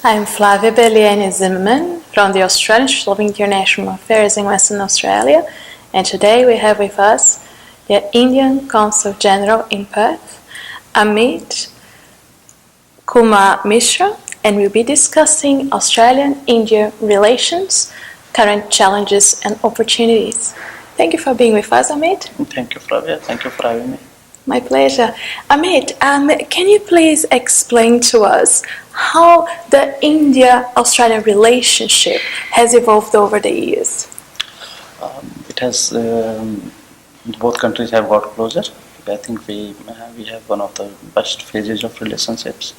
I'm Flavia Bellieni Zimmermann from the Australian School of International Affairs in Western Australia, and today we have with us the Indian Consul General in Perth, Amit Kumar Mishra, and we'll be discussing Australian-India relations, current challenges and opportunities. Thank you for being with us, Amit. Thank you, Flavia. Thank you for having me. My pleasure. Amit, can you please explain to us how the India-Australia relationship has evolved over the years? It has, both countries have got closer. I think we have one of the best phases of relationships.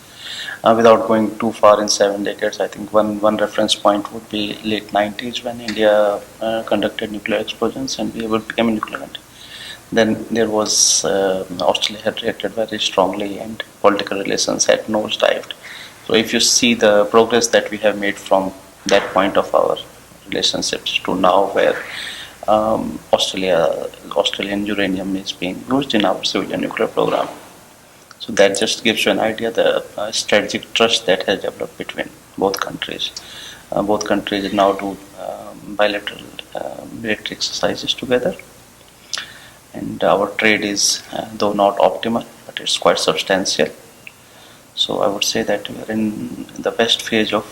Without going too far in 7 decades, I think one reference point would be late 90s when India conducted nuclear explosions and we became a nuclear country. Then there was, Australia had reacted very strongly and political relations had nosedived. So if you see the progress that we have made from that point of our relationships to now where Australian uranium is being used in our civilian nuclear program. So that just gives you an idea the strategic trust that has developed between both countries. Both countries now do bilateral military exercises together. And our trade is, though not optimal, but it's quite substantial. So I would say that we are in the best phase of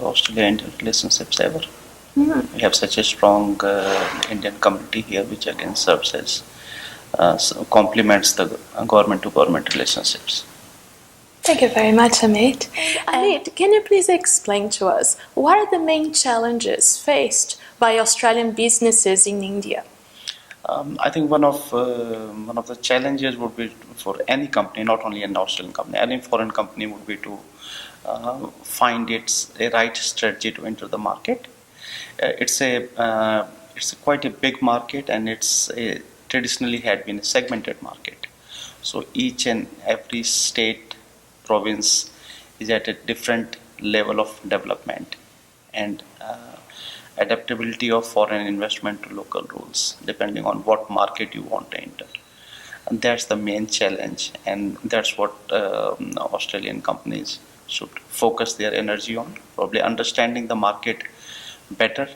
Australia-Indian relationships ever. Mm-hmm. We have such a strong Indian community here, which again serves as complements the government-to-government relationships. Thank you very much, Amit. Amit, can you please explain to us what are the main challenges faced by Australian businesses in India? I think one of the challenges would be for any company, not only an Australian company, any foreign company would be to find a right strategy to enter the market. It's quite a big market, and traditionally had been a segmented market. So each and every state, province is at a different level of development and adaptability of foreign investment to local rules, depending on what market you want to enter. And that's the main challenge, and that's what Australian companies should focus their energy on, probably understanding the market better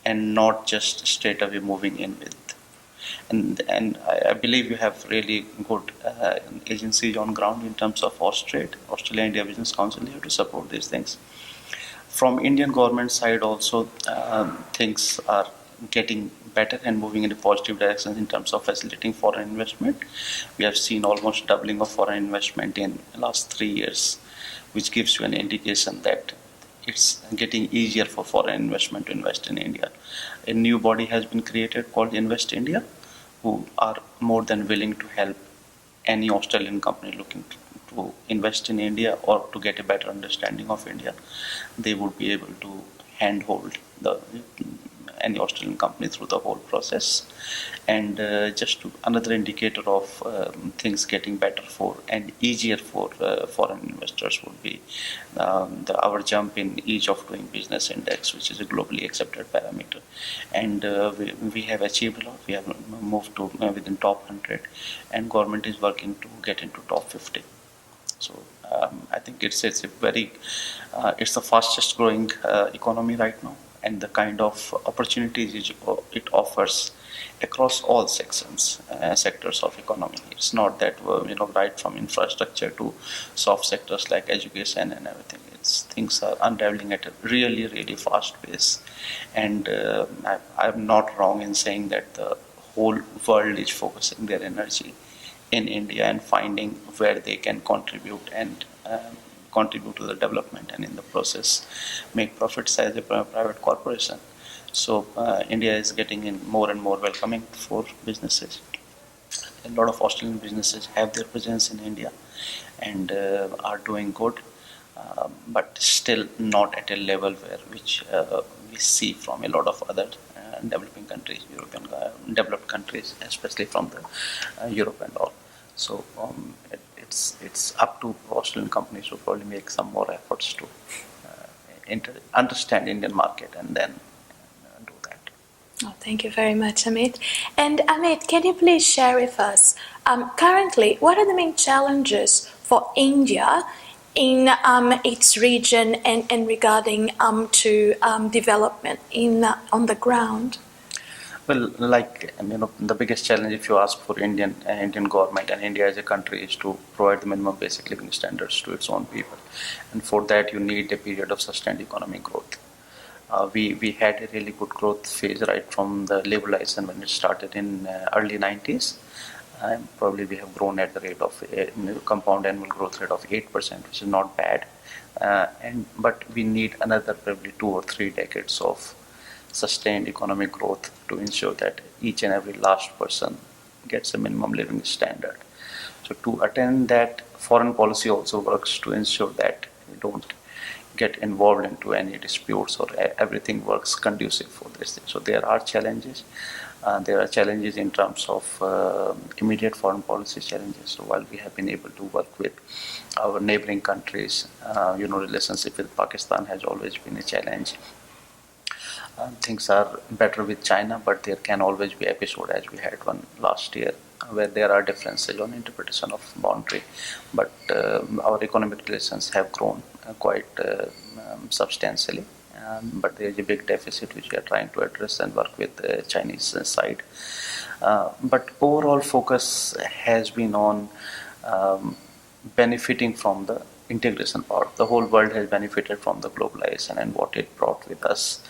and not just straight away moving in with. And I believe you have really good agencies on ground in terms of Australia-India Business Council here to support these things. From Indian government side also, things are getting better and moving in a positive direction in terms of facilitating foreign investment. We have seen almost doubling of foreign investment in the last 3 years, which gives you an indication that it's getting easier for foreign investment to invest in India. A new body has been created called Invest India, who are more than willing to help any Australian company looking to invest in India or to get a better understanding of India. They would be able to handhold any Australian company through the whole process. And another indicator of things getting better for and easier for foreign investors would be our jump in ease of doing business index, which is a globally accepted parameter. And we have achieved a lot. We have moved to within top 100, and government is working to get into top 50. So I think it's the fastest growing economy right now, and the kind of opportunities it offers across all sectors of economy. It's not that right from infrastructure to soft sectors like education and everything. Things are unraveling at a really, really fast pace, and I'm not wrong in saying that the whole world is focusing their energy in India and finding where they can contribute to the development, and in the process make profits as a private corporation. So India is getting in more and more welcoming for businesses. A lot of Australian businesses have their presence in India and are doing good, but still not at a level which we see from a lot of other developing countries, European developed countries, especially from the Europe and all. So it's up to Australian companies to probably make some more efforts to understand Indian market and then do that. Oh, thank you very much, Amit. And Amit, can you please share with us currently what are the main challenges for India in its region and regarding to development on the ground? Well, like the biggest challenge, if you ask for Indian government and India as a country, is to provide the minimum basic living standards to its own people, and for that you need a period of sustained economic growth. We had a really good growth phase right from the liberalization when it started in early 90s. Probably we have grown at the rate of compound annual growth rate of 8%, which is not bad. But we need another probably 2 or 3 decades of sustained economic growth to ensure that each and every last person gets a minimum living standard. So to attain that, foreign policy also works to ensure that we don't get involved into any disputes or everything works conducive for this thing. So there are challenges. There are challenges in terms of immediate foreign policy challenges. So while we have been able to work with our neighboring countries, relationship with Pakistan has always been a challenge. Things are better with China, but there can always be episode as we had one last year where there are differences on interpretation of boundary. But our economic relations have grown quite substantially. But there is a big deficit which we are trying to address and work with the Chinese side. But overall focus has been on benefiting from the integration part. The whole world has benefited from the globalization and what it brought with us,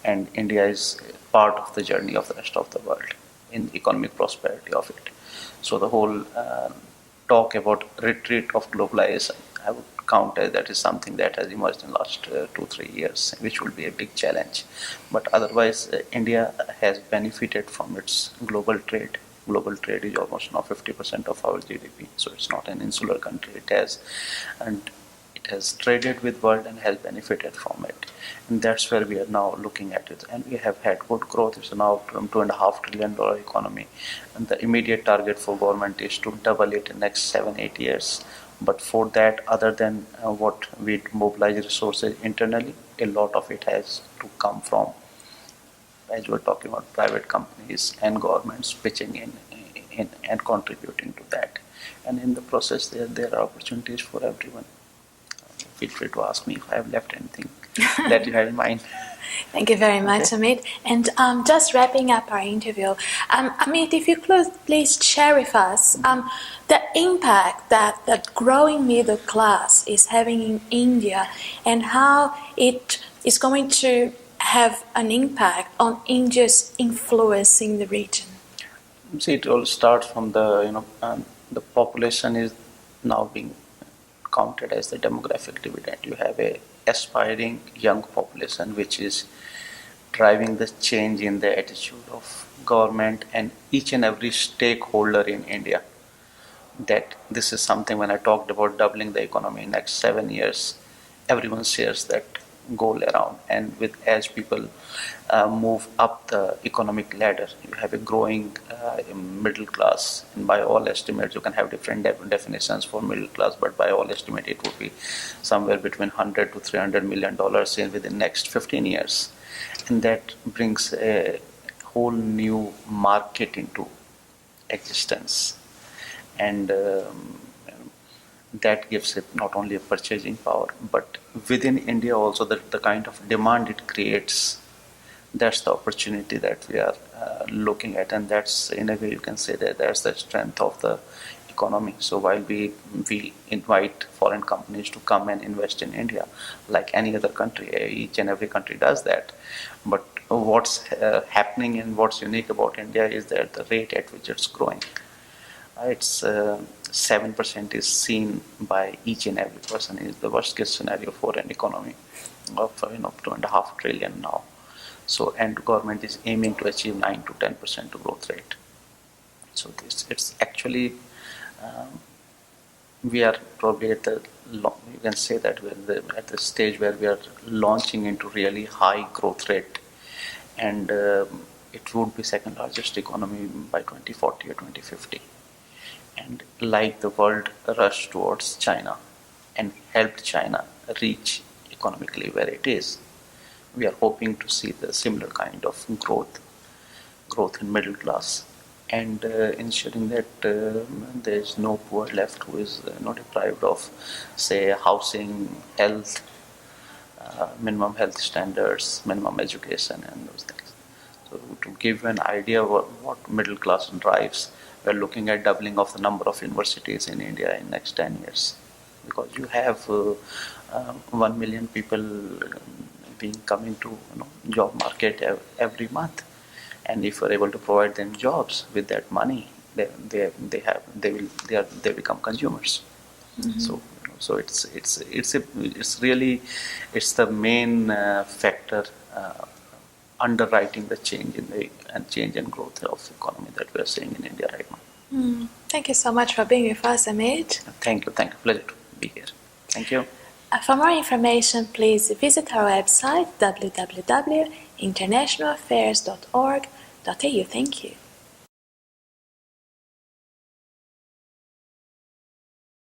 and India is part of the journey of the rest of the world in economic prosperity of it. So the whole talk about retreat of globalization, I would count as that is something that has emerged in the last 2-3 years, which will be a big challenge. But otherwise, India has benefited from its global trade. Global trade is almost now 50% of our GDP, so it's not an insular country. It has traded with world and has benefited from it, and that's where we are now looking at it. And we have had good growth. It's now $2.5 trillion economy, and the immediate target for government is to double it in the next 7-8 years. But for that, other than what we mobilize resources internally, a lot of it has to come from, as we're talking about, private companies and governments pitching in and contributing to that. And in the process, there are opportunities for everyone. Feel free to ask me if I have left anything that you had in mind. Thank you very much, Okay. Amit. And just wrapping up our interview, Amit, if you could please share with us the impact that the growing middle class is having in India and how it is going to have an impact on India's influence in the region. See, it all starts from the population is now being counted as the demographic dividend. You have a aspiring young population which is driving the change in the attitude of government and each and every stakeholder in India. That this is something, when I talked about doubling the economy in the next 7 years, everyone shares that goal around. And with as people move up the economic ladder, you have a growing middle class. And by all estimates, you can have different definitions for middle class, but by all estimates, it would be somewhere between $100 to $300 million within next 15 years. And that brings a whole new market into existence. And that gives it not only a purchasing power, but within India also the kind of demand it creates. That's the opportunity that we are looking at, and that's, in a way, you can say that that's the strength of the economy. So while we invite foreign companies to come and invest in India, like any other country, each and every country does that. But what's happening and what's unique about India is that the rate at which it's growing. It's 7% is seen by each and every person is the worst case scenario for an economy of $2.5 trillion now. So, and government is aiming to achieve 9 to 10% growth rate. So it's actually we are probably at the you can say that we're at the stage where we are launching into really high growth rate, and it would be second largest economy by 2040 or 2050. And like the world rushed towards China and helped China reach economically where it is, we are hoping to see the similar kind of growth in middle class and ensuring that there is no poor left who is not deprived of, say, housing, health, minimum health standards, minimum education, and those things. So to give you an idea of what middle class drives, we are looking at doubling of the number of universities in India in next 10 years, because you have 1 million people being coming to job market every month, and if we're able to provide them jobs with that money, they become consumers. Mm-hmm. So it's the main factor underwriting the change and growth of economy that we are seeing in India right now. Thank you so much for being with us, Amit. Thank you. Pleasure to be here. Thank you. For more information, please visit our website www.internationalaffairs.org.au. Thank you.